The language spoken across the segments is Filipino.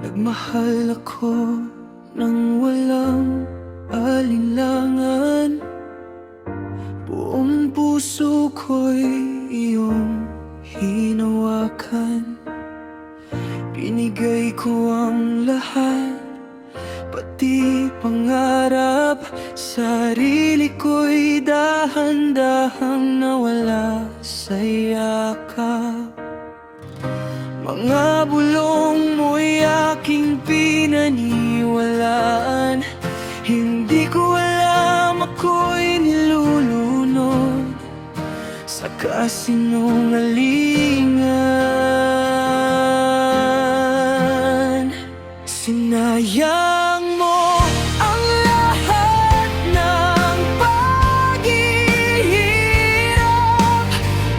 Nagmahal ako nang walang alinlangan. Buong puso ko'y iyong hinawakan. Binigay ko ang lahat, pati pangarap. Sarili ko'y dahan-dahang nawala sa yakap. Mga bulong mo'y aking pinaniwalaan. Hindi ko alam ako'y nilulunod sa kasinungalingan. Sinayang mo ang lahat ng paghihirap.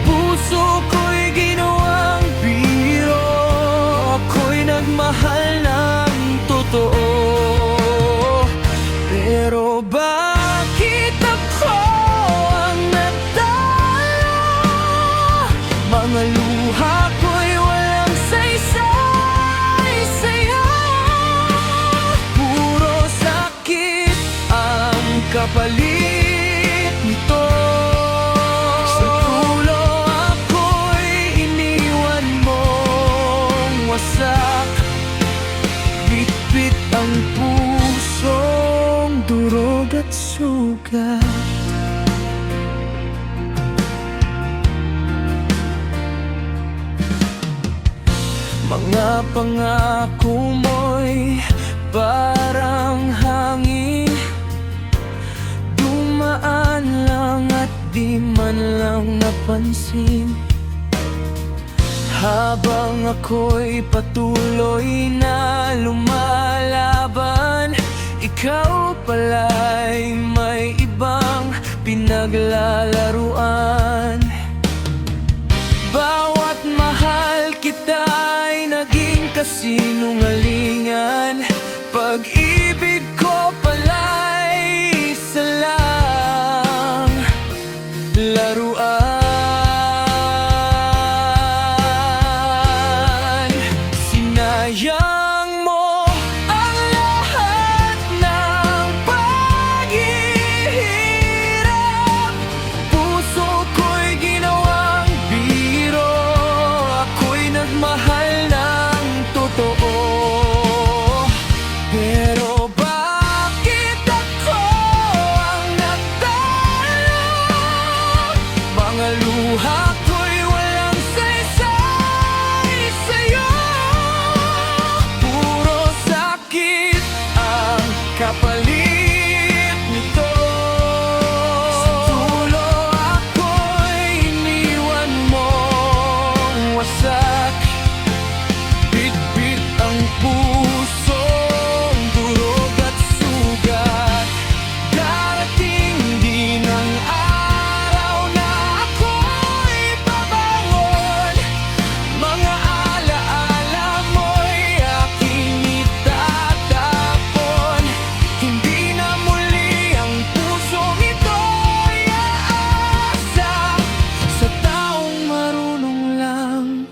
Puso ko'y ginawang biro. Ako'y nagmahal ng totoo. Pero bakit ako ang natalo? Mga luha ko'y walang saysay sa'yo. Puro sakit ang kapalit nito. Sa dulo ako'y iniwan mong wasak. Bit-bit ang pusong durog at sugat. Mga pangako mo'y parang hangin, dumaan lang at di man lang napansin. Habang ako'y patuloy na lumalaban, ikaw pala'y may ibang pinaglalaruan. Bawat mahal kita'y naging kasinungalingan. Pag-ibig ko pala'y salang laruan. Sinayang mo ang lahat ng paghihirap. Puso ko'y ginawang biro. Ako'y nagmahal ng totoo. Pero bakit ako ang natalo? Mga luha ko'y walang saysay sa'yo. Puro sakit ang kapalit nito. Sa dulo ako'y iniwan mong wasak. Bit-bit ang pusong durog at sugat. Darating din ang araw na ako'y babangon. Mga alaala mo'y aking itatapon. Hindi na muli ang pusong ito'y aasa sa taong marunong lang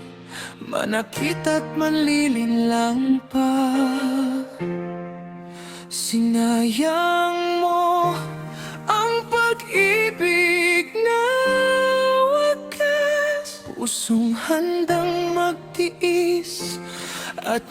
manakit at manlilinlang pa. Sinayang mo ang pag-ibig na wagas. Pusong handang magtiis at